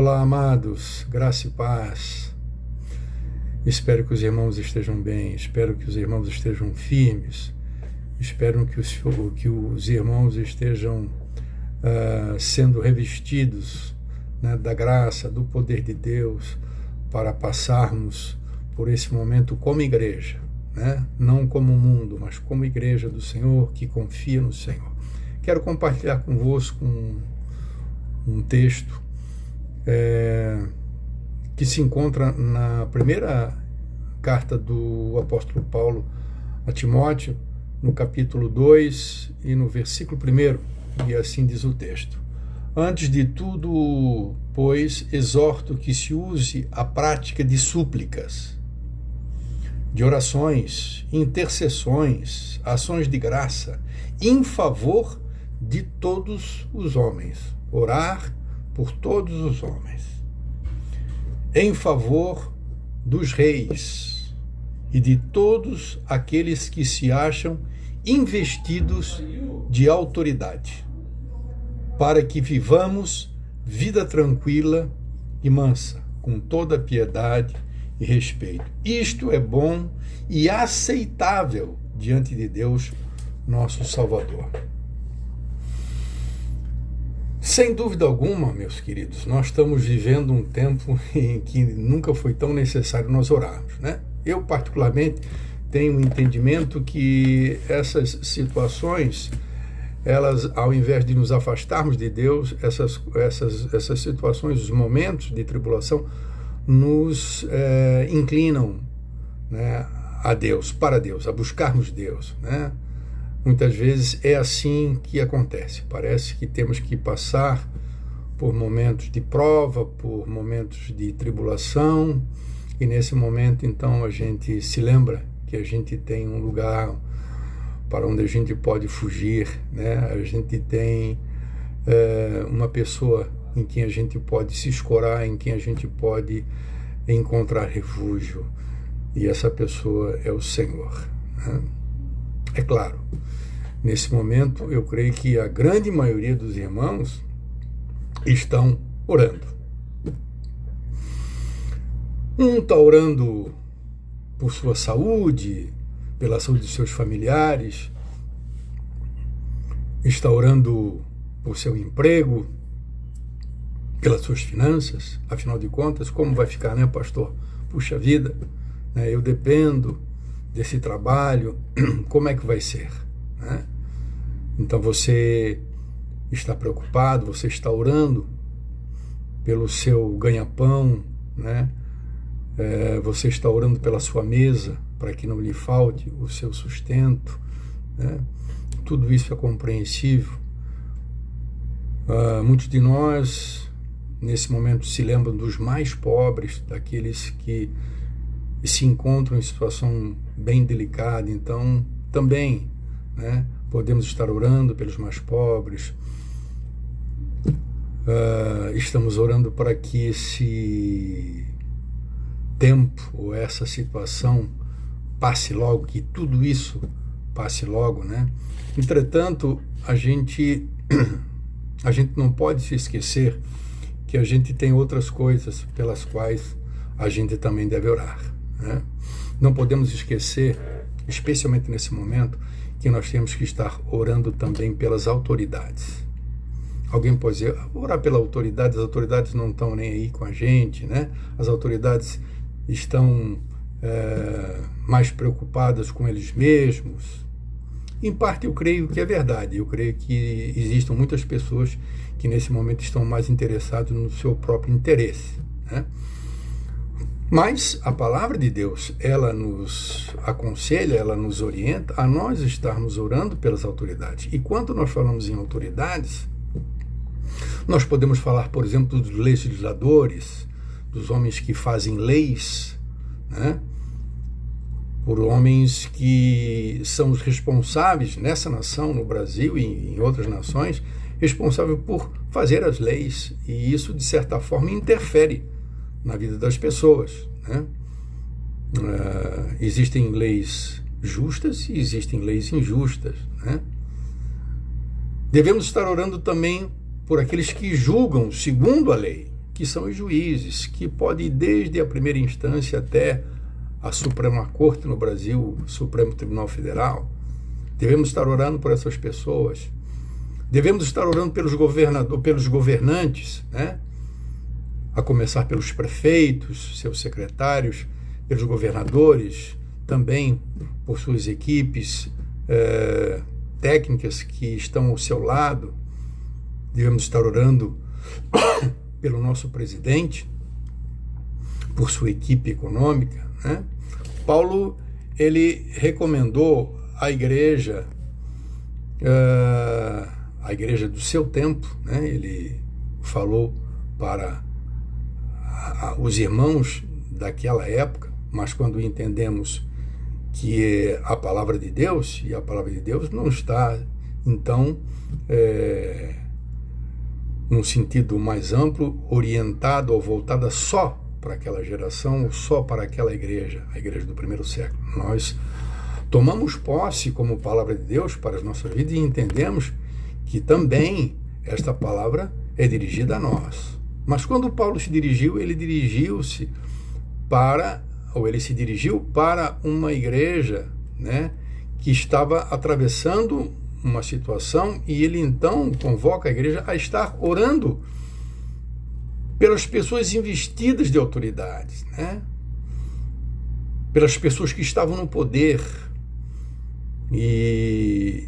Olá, amados, graça e paz. Espero que os irmãos estejam bem, espero que os irmãos estejam firmes, espero que os irmãos estejam sendo revestidos, né, da graça, do poder de Deus, para passarmos por esse momento como igreja, né? Não como mundo, mas como igreja do Senhor, que confia no Senhor. Quero compartilhar convosco um texto que se encontra na primeira carta do apóstolo Paulo a Timóteo, no capítulo 2 e no versículo 1, e assim diz o texto: Antes de tudo, pois, exorto que se use a prática de súplicas, de orações, intercessões, ações de graça, em favor de todos os homens. Orar por todos os homens. Em favor dos reis e de todos aqueles que se acham investidos de autoridade, para que vivamos vida tranquila e mansa, com toda piedade e respeito. Isto é bom e aceitável diante de Deus, nosso Salvador. Sem dúvida alguma, meus queridos, nós estamos vivendo um tempo em que nunca foi tão necessário nós orarmos, né? Eu, particularmente, tenho um entendimento que essas situações, elas, ao invés de nos afastarmos de Deus, essas situações, os momentos de tribulação, nos inclinam, né, a Deus, para Deus, a buscarmos Deus, né? Muitas vezes é assim que acontece. Parece que temos que passar por momentos de prova, por momentos de tribulação, e nesse momento, então, a gente se lembra que a gente tem um lugar para onde a gente pode fugir, né? A gente tem uma pessoa em quem a gente pode se escorar, em quem a gente pode encontrar refúgio, e essa pessoa é o Senhor, né? É claro, nesse momento eu creio que a grande maioria dos irmãos estão orando. Um está orando por sua saúde, pela saúde de seus familiares, está orando por seu emprego, pelas suas finanças. Afinal de contas, como vai ficar, né, pastor? Puxa vida, né, eu dependo desse trabalho, como é que vai ser, né? Então você está preocupado, você está orando pelo seu ganha-pão, né? Você está orando pela sua mesa, para que não lhe falte o seu sustento, né? Tudo isso é compreensível. Muitos de nós, nesse momento, se lembram dos mais pobres, daqueles que se encontram em situação bem delicada. Então, também, né, podemos estar orando pelos mais pobres. Estamos orando para que esse tempo ou essa situação passe logo, que tudo isso passe logo, né? Entretanto, a gente não pode se esquecer que a gente tem outras coisas pelas quais a gente também deve orar, né? Não podemos esquecer, especialmente nesse momento, que nós temos que estar orando também pelas autoridades. Alguém pode dizer, orar pela autoridade, as autoridades não estão nem aí com a gente, né? As autoridades estão mais preocupadas com eles mesmos. Em parte eu creio que é verdade, eu creio que existem muitas pessoas que nesse momento estão mais interessadas no seu próprio interesse, né? Mas a palavra de Deus, ela nos aconselha, ela nos orienta a nós estarmos orando pelas autoridades. E quando nós falamos em autoridades, nós podemos falar, por exemplo, dos legisladores, dos homens que fazem leis, né? Por homens que são os responsáveis nessa nação, no Brasil e em outras nações, responsáveis por fazer as leis. E isso, de certa forma, interfere na vida das pessoas, né? Existem leis justas e existem leis injustas, né? Devemos estar orando também por aqueles que julgam segundo a lei, que são os juízes, que pode ir desde a primeira instância até a Suprema Corte no Brasil, Supremo Tribunal Federal. Devemos estar orando por essas pessoas. Devemos estar orando pelos governantes, né? A começar pelos prefeitos, seus secretários, pelos governadores, também por suas equipes técnicas que estão ao seu lado. Devemos estar orando pelo nosso presidente, por sua equipe econômica, né? Paulo, ele recomendou à igreja, do seu tempo, né? Ele falou para os irmãos daquela época, mas quando entendemos que é a palavra de Deus, e a palavra de Deus não está, então, num sentido mais amplo, orientada ou voltada só para aquela geração, ou só para aquela igreja, a igreja do primeiro século. Nós tomamos posse como palavra de Deus para as nossas vidas e entendemos que também esta palavra é dirigida a nós. Mas quando Paulo se dirigiu, ele se dirigiu para uma igreja, né, que estava atravessando uma situação, e ele então convoca a igreja a estar orando pelas pessoas investidas de autoridades, né, pelas pessoas que estavam no poder. E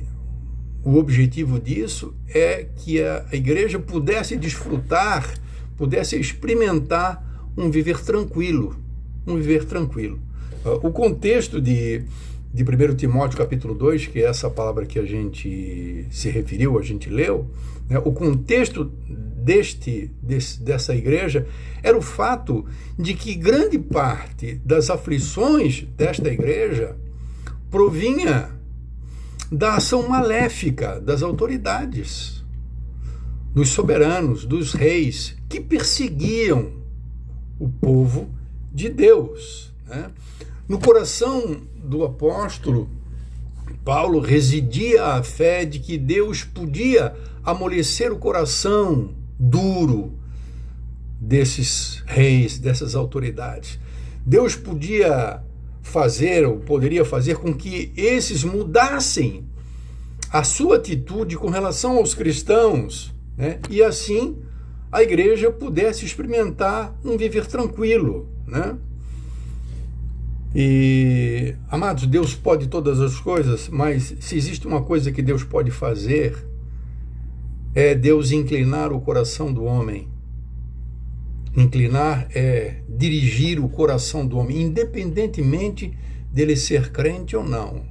o objetivo disso é que a igreja pudesse desfrutar, pudesse experimentar um viver tranquilo. O contexto de 1 Timóteo capítulo 2, que é essa palavra que a gente se referiu, a gente leu, né, o contexto dessa igreja era o fato de que grande parte das aflições desta igreja provinha da ação maléfica das autoridades, dos soberanos, dos reis, que perseguiam o povo de Deus, né? No coração do apóstolo Paulo residia a fé de que Deus podia amolecer o coração duro desses reis, dessas autoridades. Deus podia fazer, ou poderia fazer com que esses mudassem a sua atitude com relação aos cristãos, né? E assim a igreja pudesse experimentar um viver tranquilo, né? E, amados, Deus pode todas as coisas, mas se existe uma coisa que Deus pode fazer, é Deus inclinar o coração do homem. Inclinar é dirigir o coração do homem, independentemente dele ser crente ou não,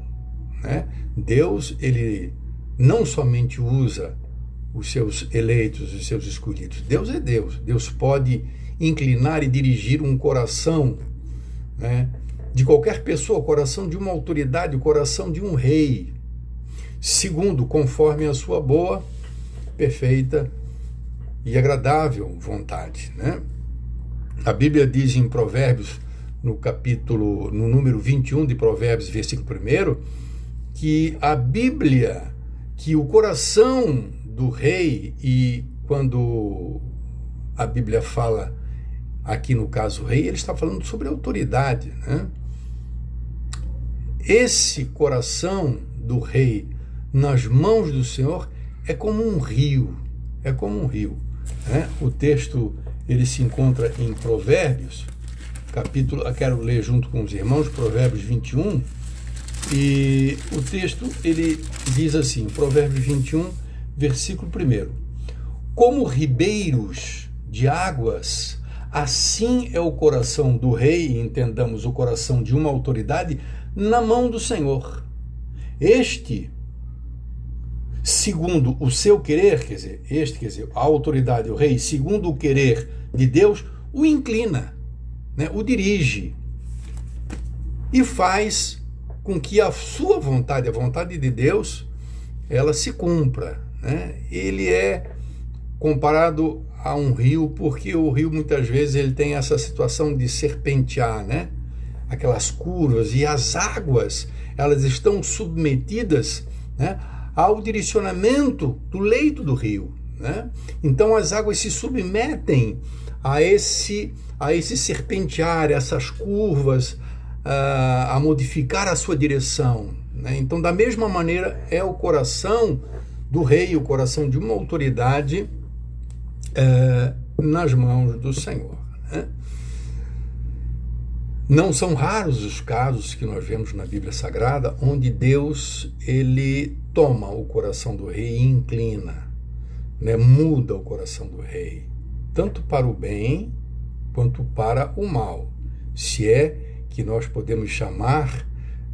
né? Deus, ele não somente usa os seus eleitos, os seus escolhidos. Deus é Deus. Deus pode inclinar e dirigir um coração, né, de qualquer pessoa, o coração de uma autoridade, o coração de um rei, segundo, conforme a sua boa, perfeita e agradável vontade, né? A Bíblia diz em Provérbios, no número 21 de Provérbios, versículo 1, que a Bíblia, que o coração do rei, e quando a Bíblia fala aqui no caso rei, ele está falando sobre autoridade, né? Esse coração do rei nas mãos do Senhor é como um rio, né? O texto, ele se encontra em Provérbios, eu quero ler junto com os irmãos, Provérbios 21, e o texto, ele diz assim, Provérbios 21, versículo 1, como ribeiros de águas, assim é o coração do rei, entendamos o coração de uma autoridade, na mão do Senhor. Este, segundo o seu querer, quer dizer, a autoridade, o rei, segundo o querer de Deus, o inclina, né, o dirige e faz com que a sua vontade, a vontade de Deus, ela se cumpra, né? Ele é comparado a um rio, porque o rio muitas vezes ele tem essa situação de serpentear, né? Aquelas curvas, e as águas, elas estão submetidas, né, ao direcionamento do leito do rio, né? Então as águas se submetem a esse serpentear, essas curvas, a modificar a sua direção, né? Então, da mesma maneira, é o coração do rei, o coração de uma autoridade nas mãos do Senhor, né? Não são raros os casos que nós vemos na Bíblia Sagrada onde Deus, ele toma o coração do rei e inclina, né? Muda o coração do rei, tanto para o bem quanto para o mal, se é que nós podemos chamar,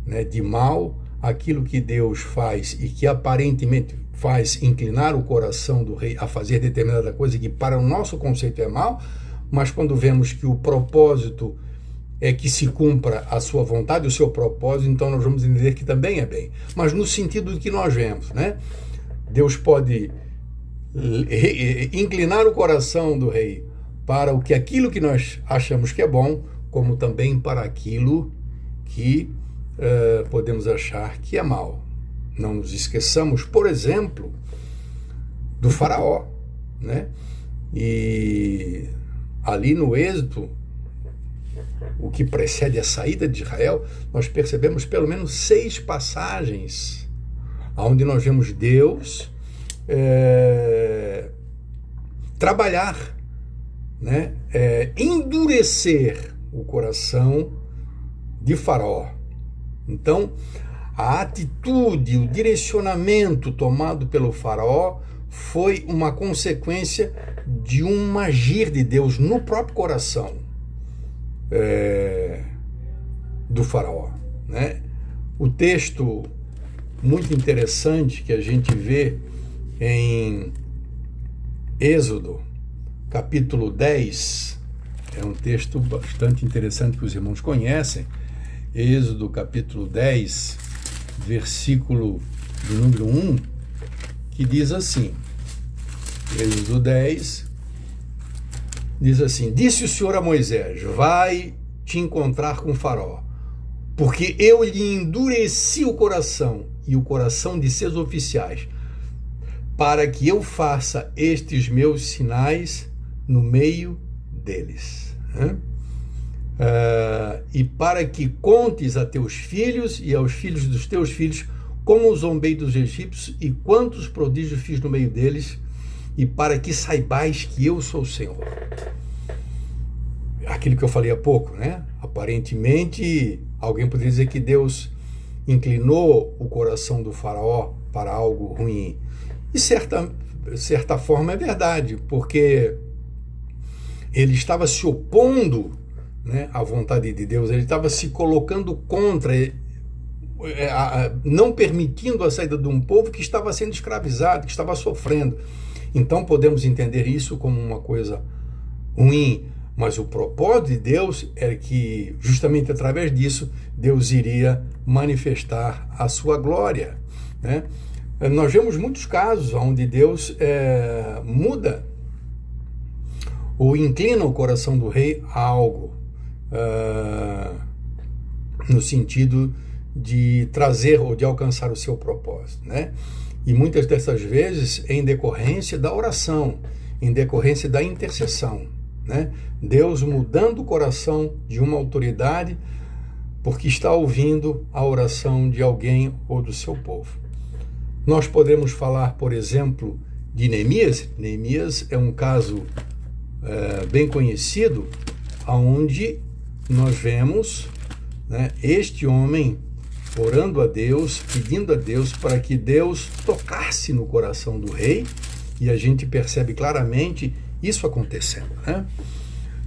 né, de mal aquilo que Deus faz e que aparentemente faz inclinar o coração do rei a fazer determinada coisa que para o nosso conceito é mal, mas quando vemos que o propósito é que se cumpra a sua vontade, o seu propósito, então nós vamos entender que também é bem. Mas no sentido do que nós vemos, né? Deus pode inclinar o coração do rei para aquilo que nós achamos que é bom, como também para aquilo que podemos achar que é mal. Não nos esqueçamos, por exemplo, do faraó, né? E ali no Êxodo, o que precede a saída de Israel, nós percebemos pelo menos 6 passagens onde nós vemos Deus trabalhar, né? Endurecer o coração de Faraó. Então, a atitude, o direcionamento tomado pelo Faraó foi uma consequência de um agir de Deus no próprio coração do Faraó, né? O texto muito interessante que a gente vê em Êxodo, capítulo 10, é um texto bastante interessante que os irmãos conhecem. Êxodo, capítulo 10, versículo do número 1, que diz assim, Êxodo 10, diz assim: disse o Senhor a Moisés, vai te encontrar com Faraó, porque eu lhe endureci o coração e o coração de seus oficiais, para que eu faça estes meus sinais no meio deles, né? E para que contes a teus filhos e aos filhos dos teus filhos como zombei dos egípcios e quantos prodígios fiz no meio deles, e para que saibais que eu sou o Senhor. Aquilo que eu falei há pouco, né? Aparentemente, alguém poderia dizer que Deus inclinou o coração do faraó para algo ruim. E certa forma é verdade, porque ele estava se opondo, né, à vontade de Deus, ele estava se colocando contra, não permitindo a saída de um povo que estava sendo escravizado, que estava sofrendo. Então podemos entender isso como uma coisa ruim, mas o propósito de Deus era que, justamente através disso, Deus iria manifestar a sua glória, né? Nós vemos muitos casos onde Deus muda ou inclina o coração do rei a algo, no sentido de trazer ou de alcançar o seu propósito, né? E muitas dessas vezes em decorrência da oração, em decorrência da intercessão, né? Deus mudando o coração de uma autoridade porque está ouvindo a oração de alguém ou do seu povo. Nós podemos falar, por exemplo, de Neemias. Neemias é um caso bem conhecido, onde nós vemos, né, este homem orando a Deus, pedindo a Deus para que Deus tocasse no coração do rei, e a gente percebe claramente isso acontecendo, né?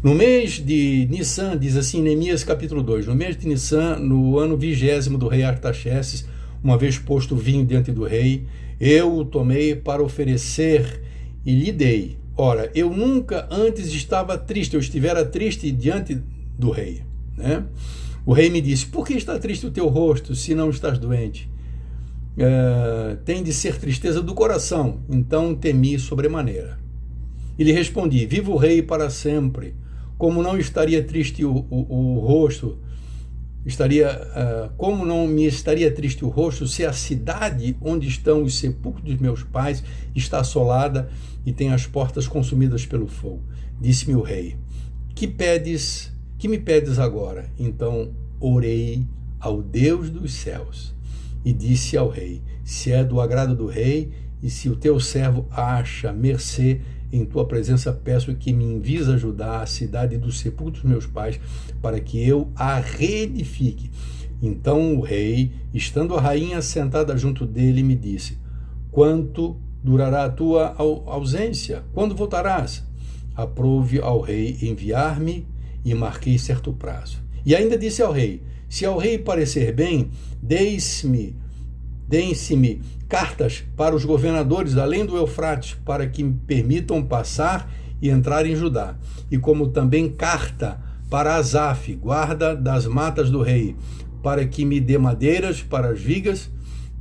No mês de Nissan, diz assim, Neemias capítulo 2, no mês de Nissan, no ano 20º do rei Artaxerxes, uma vez posto o vinho diante do rei, eu o tomei para oferecer e lhe dei. Ora, eu nunca antes estava triste, eu estivera triste diante do rei, né? O rei me disse, por que está triste o teu rosto, se não estás doente? Tem de ser tristeza do coração. Então temi sobremaneira. E lhe respondi, viva o rei para sempre. Como não estaria triste o rosto, como não me estaria triste o rosto se a cidade onde estão os sepulcros dos meus pais está assolada e tem as portas consumidas pelo fogo? Disse-me o rei: que me pedes agora? Então orei ao Deus dos céus e disse ao rei: se é do agrado do rei e se o teu servo acha mercê em tua presença, peço que me envies ajudar a cidade dos sepulcros dos meus pais, para que eu a reedifique. Então o rei, estando a rainha sentada junto dele, me disse: quanto durará a tua ausência? Quando voltarás? Aprouve ao rei enviar-me, e marquei certo prazo. E ainda disse ao rei: se ao rei parecer bem, deem-se-me cartas para os governadores além do Eufrates, para que me permitam passar e entrar em Judá, e como também carta para Asaf, guarda das matas do rei, para que me dê madeiras para as vigas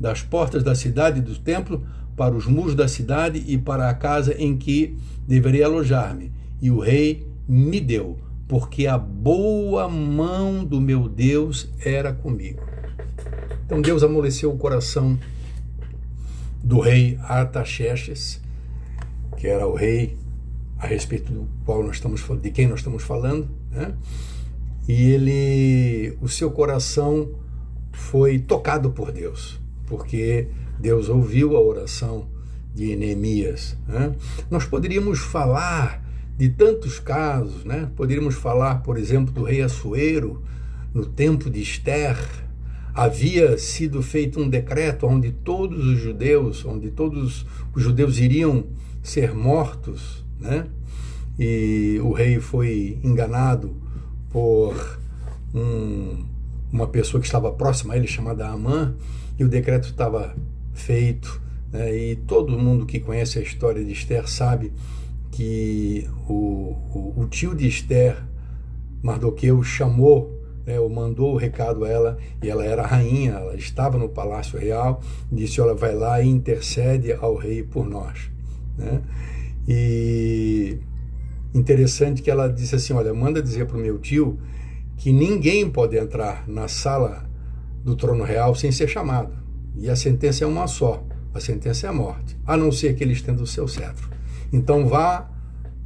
das portas da cidade e do templo, para os muros da cidade e para a casa em que deveria alojar-me. E o rei me deu, porque a boa mão do meu Deus era comigo. Então Deus amoleceu o coração do rei Artaxerxes, que era o rei a respeito de quem nós estamos falando, né? E o seu coração foi tocado por Deus, porque Deus ouviu a oração de Neemias, né? Nós poderíamos falar de tantos casos, né? Poderíamos falar, por exemplo, do rei Assuero, no tempo de Esther. Havia sido feito um decreto onde todos os judeus iriam ser mortos, né? E o rei foi enganado por uma pessoa que estava próxima a ele, chamada Amã, e o decreto estava feito, né? E todo mundo que conhece a história de Esther sabe que o tio de Esther, Mardoqueu, mandou o recado a ela, e ela era rainha, ela estava no palácio real, disse: olha, vai lá e intercede ao rei por nós, né? E interessante que ela disse assim: olha, manda dizer para o meu tio que ninguém pode entrar na sala do trono real sem ser chamado, e a sentença é uma só, a sentença é a morte, a não ser que ele estenda o seu cetro. Então vá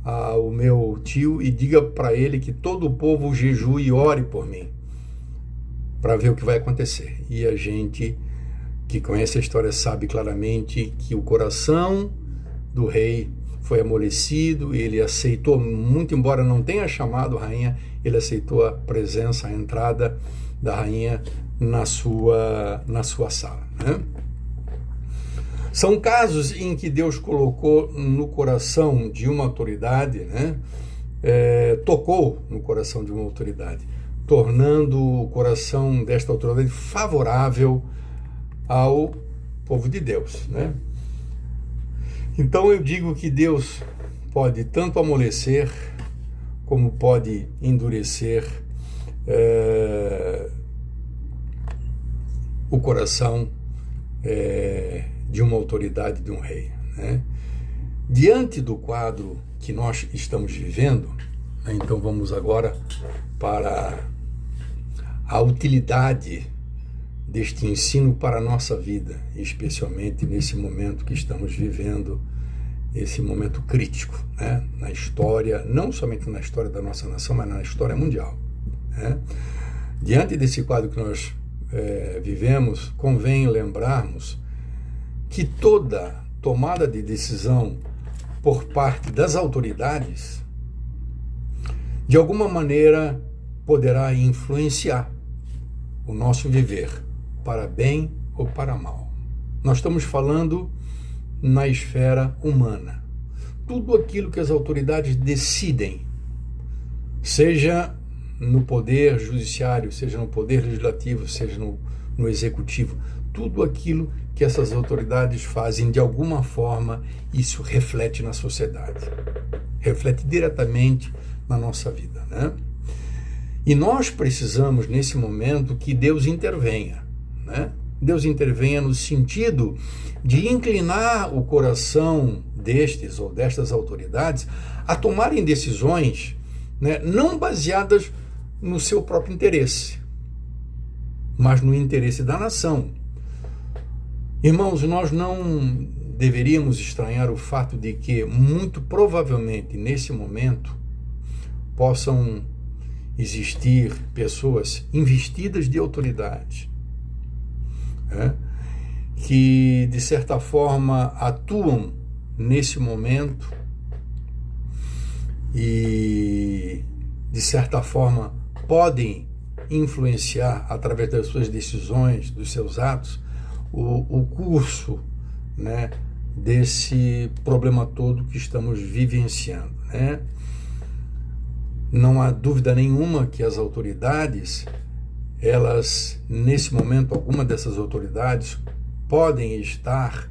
ao meu tio e diga para ele que todo o povo jejue e ore por mim, para ver o que vai acontecer. E a gente que conhece a história sabe claramente que o coração do rei foi amolecido, ele aceitou, muito embora não tenha chamado a rainha, ele aceitou a presença, a entrada da rainha na sua sala, né? São casos em que Deus colocou no coração de uma autoridade, né? Tocou no coração de uma autoridade, tornando o coração desta autoridade favorável ao povo de Deus, né? Então eu digo que Deus pode tanto amolecer como pode endurecer o coração de uma autoridade, de um rei, né? Diante do quadro que nós estamos vivendo, né, então vamos agora para a utilidade deste ensino para a nossa vida, especialmente nesse momento que estamos vivendo, esse momento crítico, né, na história, não somente na história da nossa nação, mas na história mundial, né? Diante desse quadro que nós vivemos, convém lembrarmos que toda tomada de decisão por parte das autoridades, de alguma maneira, poderá influenciar o nosso viver, para bem ou para mal. Nós estamos falando na esfera humana. Tudo aquilo que as autoridades decidem, seja no poder judiciário, seja no poder legislativo, seja no executivo, tudo aquilo que essas autoridades fazem, de alguma forma, isso reflete na sociedade, reflete diretamente na nossa vida, né? E nós precisamos, nesse momento, que Deus intervenha, né? Deus intervenha no sentido de inclinar o coração destes ou destas autoridades a tomarem decisões, né, não baseadas no seu próprio interesse, mas no interesse da nação. Irmãos, nós não deveríamos estranhar o fato de que, muito provavelmente, nesse momento, possam existir pessoas investidas de autoridade, que, de certa forma, atuam nesse momento e, de certa forma, podem influenciar, através das suas decisões, dos seus atos, o curso, né, desse problema todo que estamos vivenciando, né? Não há dúvida nenhuma que as autoridades, elas, nesse momento, alguma dessas autoridades podem estar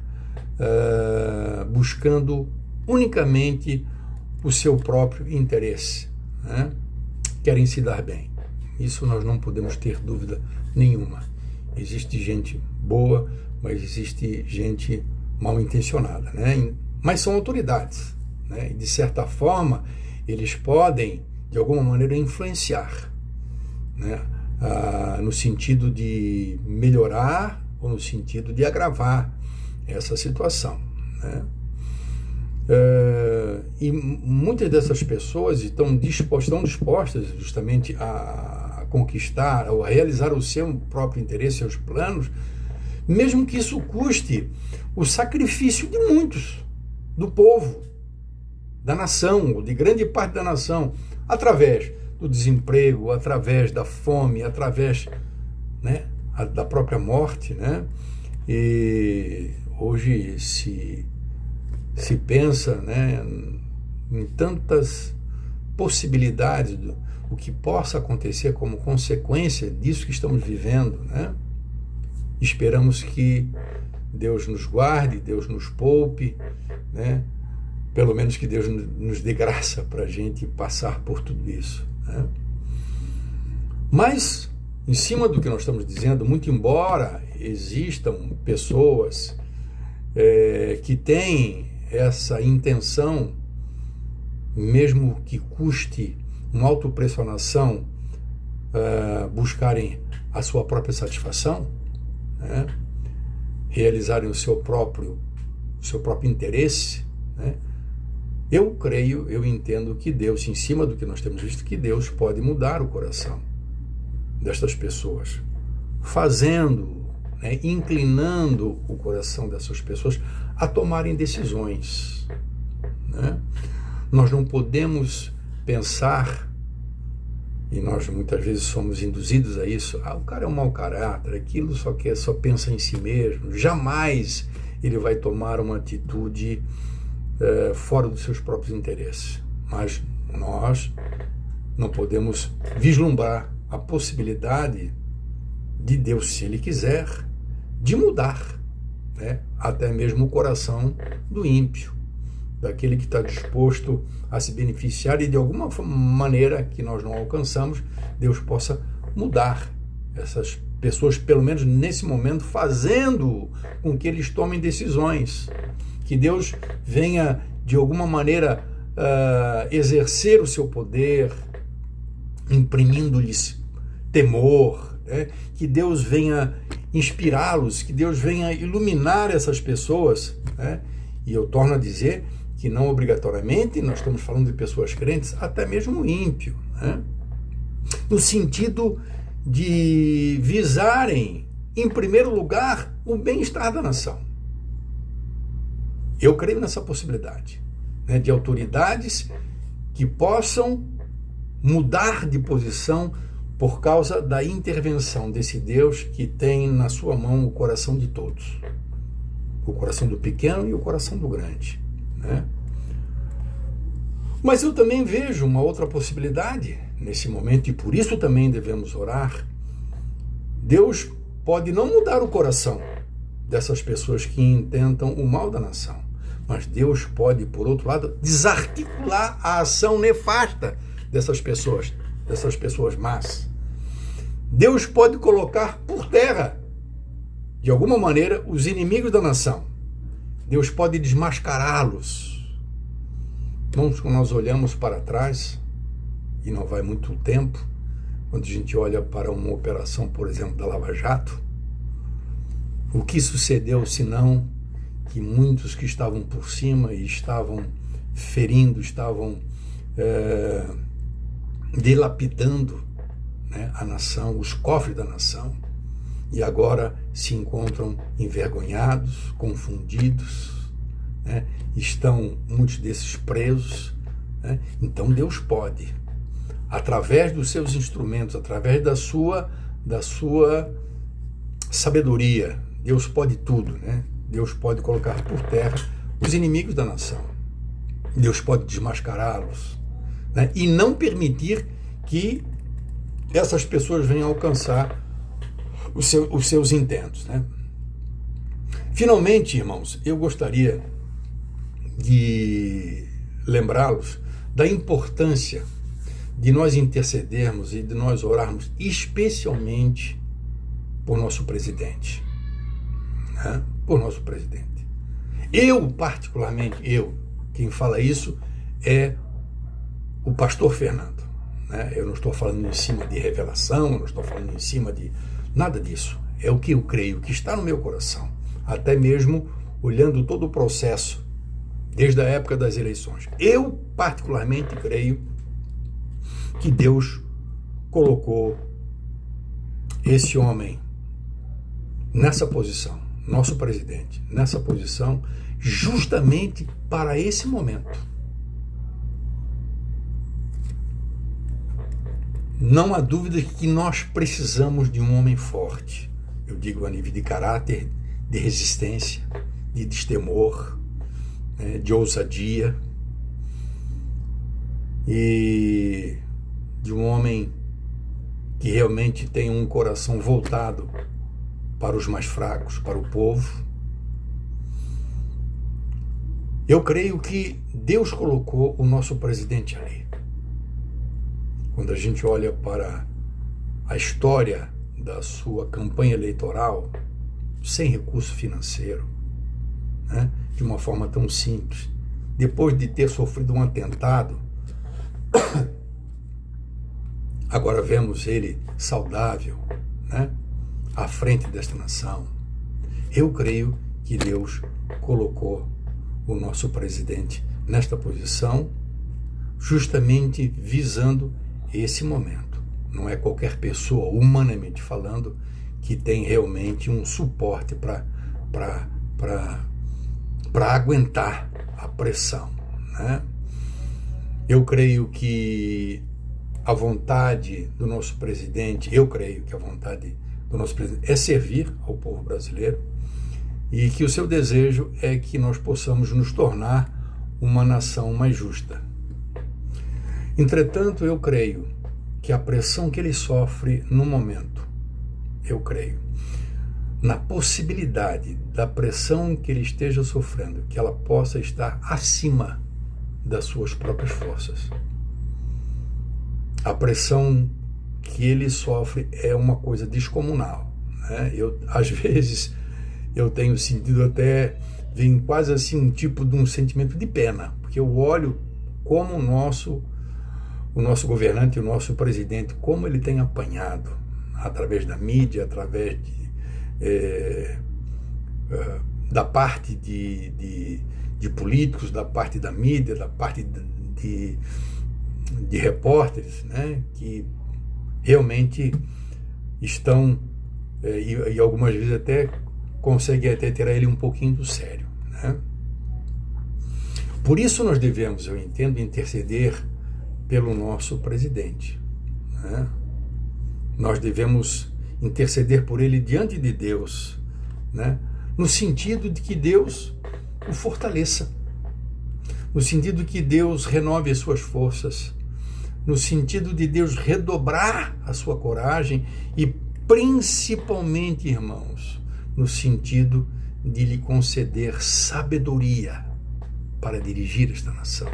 buscando unicamente o seu próprio interesse, né? Querem se dar bem. Isso nós não podemos ter dúvida nenhuma. Existe gente boa, mas existe gente mal intencionada, né? Mas são autoridades, né? E, de certa forma, eles podem, de alguma maneira, influenciar, né? No sentido de melhorar ou no sentido de agravar essa situação, né? E muitas dessas pessoas estão dispostas justamente a conquistar ou a realizar o seu próprio interesse, seus planos, mesmo que isso custe o sacrifício de muitos, do povo, da nação, ou de grande parte da nação, através do desemprego, através da fome, através, né, da própria morte, né? E hoje se pensa, né, em tantas possibilidades do o que possa acontecer como consequência disso que estamos vivendo, né? Esperamos que Deus nos guarde, Deus nos poupe, né? Pelo menos que Deus nos dê graça para a gente passar por tudo isso, né? Mas, em cima do que nós estamos dizendo, muito embora existam pessoas que têm essa intenção, mesmo que custe uma autopressionação, buscarem a sua própria satisfação, né? Realizarem o seu próprio interesse, né? Eu creio, eu entendo que Deus, em cima do que nós temos visto, que Deus pode mudar o coração destas pessoas, fazendo, né, inclinando o coração dessas pessoas a tomarem decisões, né? Nós não podemos pensar, e nós muitas vezes somos induzidos a isso, o cara é um mau caráter, aquilo só pensa em si mesmo, jamais ele vai tomar uma atitude fora dos seus próprios interesses. Mas nós não podemos vislumbrar a possibilidade de Deus, se Ele quiser, de mudar, né, até mesmo o coração do ímpio, daquele que está disposto a se beneficiar e de alguma maneira que nós não alcançamos, Deus possa mudar essas pessoas, pelo menos nesse momento, fazendo com que eles tomem decisões. Que Deus venha, de alguma maneira, exercer o seu poder, imprimindo-lhes temor, né? Que Deus venha inspirá-los, que Deus venha iluminar essas pessoas, né? E eu torno a dizer que não obrigatoriamente nós estamos falando de pessoas crentes, até mesmo ímpio, né? No sentido de visarem, em primeiro lugar, o bem-estar da nação. Eu creio nessa possibilidade, né, de autoridades que possam mudar de posição por causa da intervenção desse Deus que tem na sua mão o coração de todos, o coração do pequeno e o coração do grande, né? Mas eu também vejo uma outra possibilidade nesse momento, e por isso também devemos orar. Deus pode não mudar o coração dessas pessoas que intentam o mal da nação, mas Deus pode, por outro lado, desarticular a ação nefasta dessas pessoas más. Deus pode colocar por terra, de alguma maneira, os inimigos da nação. Deus pode desmascará-los. Quando nós olhamos para trás, e não vai muito tempo, quando a gente olha para uma operação, por exemplo, da Lava Jato, o que sucedeu, senão que muitos que estavam por cima e estavam ferindo, estavam dilapidando, né, a nação, os cofres da nação, e agora se encontram envergonhados, confundidos, né, estão muitos desses presos, né? Então Deus pode, através dos seus instrumentos, através da sua sabedoria, Deus pode tudo, né? Deus pode colocar por terra os inimigos da nação, Deus pode desmascará-los, né? E não permitir que essas pessoas venham alcançar os seus intentos, né? Finalmente, irmãos, eu gostaria de lembrá-los da importância de nós intercedermos e de nós orarmos especialmente por nosso presidente, né? Por nosso presidente. Eu, particularmente, quem fala isso é o pastor Fernando, né? Eu não estou falando em cima de revelação, não estou falando em cima de nada disso. É o que eu creio, que está no meu coração, até mesmo olhando todo o processo, desde a época das eleições. Eu, particularmente, creio que Deus colocou esse homem nessa posição, nosso presidente, nessa posição, justamente para esse momento. Não há dúvida que nós precisamos de um homem forte. Eu digo a nível de caráter, de resistência, de destemor, de ousadia, e de um homem que realmente tem um coração voltado para os mais fracos, para o povo. Eu creio que Deus colocou o nosso presidente ali. Quando a gente olha para a história da sua campanha eleitoral, sem recurso financeiro, né, de uma forma tão simples, depois de ter sofrido um atentado, agora vemos ele saudável, né, à frente desta nação. Eu creio que Deus colocou o nosso presidente nesta posição, justamente visando esse momento. Não é qualquer pessoa, humanamente falando, que tem realmente um suporte para aguentar a pressão, né? Eu creio que a vontade do nosso presidente, é servir ao povo brasileiro, e que o seu desejo é que nós possamos nos tornar uma nação mais justa. Entretanto, eu creio que a pressão que ele sofre no momento, eu creio na possibilidade da pressão que ele esteja sofrendo, que ela possa estar acima das suas próprias forças. A pressão que ele sofre é uma coisa descomunal, né? Às vezes, eu tenho sentido até, vem quase assim um tipo de um sentimento de pena, porque eu olho como o nosso governante, o nosso presidente, como ele tem apanhado através da mídia, através da parte de políticos, da parte da mídia, da parte de repórteres, né, que realmente estão, e algumas vezes até conseguem até tirar ele um pouquinho do sério, né? Por isso nós devemos, eu entendo, interceder pelo nosso presidente, né? Nós devemos interceder por ele diante de Deus, né? No sentido de que Deus o fortaleça, no sentido que Deus renove as suas forças, no sentido de Deus redobrar a sua coragem e principalmente, irmãos, no sentido de lhe conceder sabedoria para dirigir esta nação.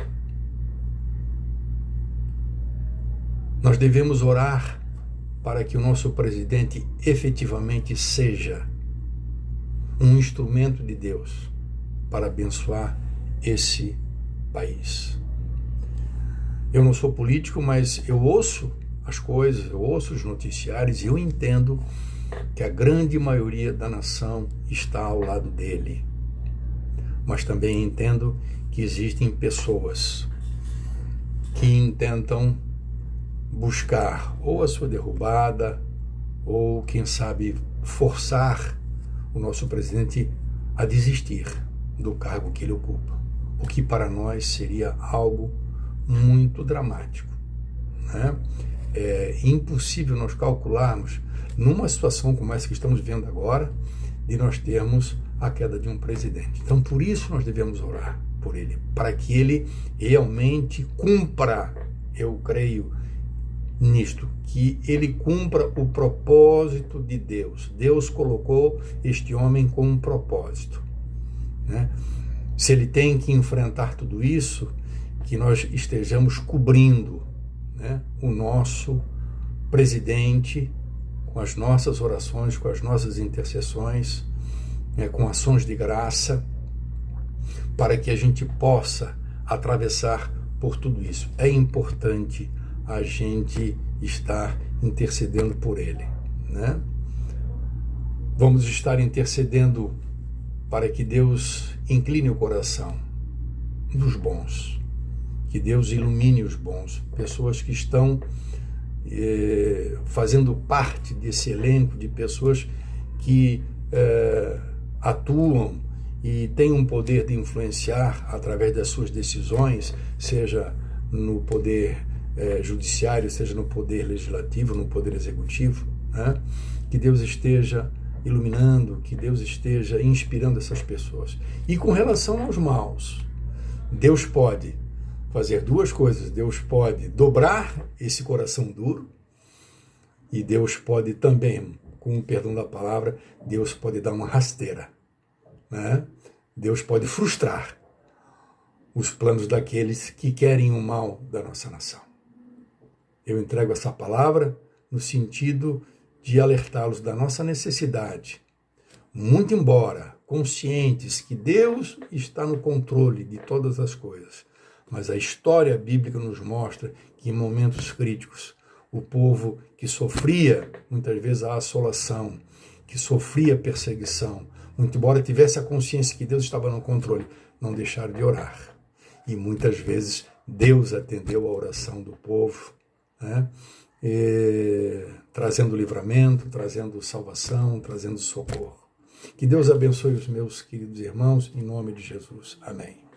Nós devemos orar para que o nosso presidente efetivamente seja um instrumento de Deus para abençoar esse país. Eu não sou político, mas eu ouço as coisas, eu ouço os noticiários e eu entendo que a grande maioria da nação está ao lado dele. Mas também entendo que existem pessoas que intentam buscar ou a sua derrubada, ou, quem sabe, forçar o nosso presidente a desistir do cargo que ele ocupa, o que para nós seria algo muito dramático, né? É impossível nós calcularmos, numa situação como essa que estamos vendo agora, de nós termos a queda de um presidente. Então, por isso nós devemos orar por ele, para que ele realmente cumpra, eu creio nisto, que ele cumpra o propósito de Deus. Deus colocou este homem com um propósito, né? Se ele tem que enfrentar tudo isso, que nós estejamos cobrindo, né, o nosso presidente com as nossas orações, com as nossas intercessões, né, com ações de graça, para que a gente possa atravessar por tudo isso. É importante a gente estar intercedendo por ele, né? Vamos estar intercedendo para que Deus incline o coração dos bons, que Deus ilumine os bons, pessoas que estão fazendo parte desse elenco de pessoas que atuam e têm um poder de influenciar através das suas decisões, seja no poder judiciário, seja no poder legislativo, no poder executivo, né? Que Deus esteja iluminando, que Deus esteja inspirando essas pessoas. E com relação aos maus, Deus pode fazer duas coisas. Deus pode dobrar esse coração duro e Deus pode também, com o perdão da palavra, Deus pode dar uma rasteira, né? Deus pode frustrar os planos daqueles que querem o mal da nossa nação. Eu entrego essa palavra no sentido de alertá-los da nossa necessidade, muito embora conscientes que Deus está no controle de todas as coisas, mas a história bíblica nos mostra que em momentos críticos, o povo que sofria muitas vezes a assolação, que sofria perseguição, muito embora tivesse a consciência que Deus estava no controle, não deixaram de orar. E muitas vezes Deus atendeu a oração do povo, né? Trazendo livramento, trazendo salvação, trazendo socorro. Que Deus abençoe os meus queridos irmãos, em nome de Jesus. Amém.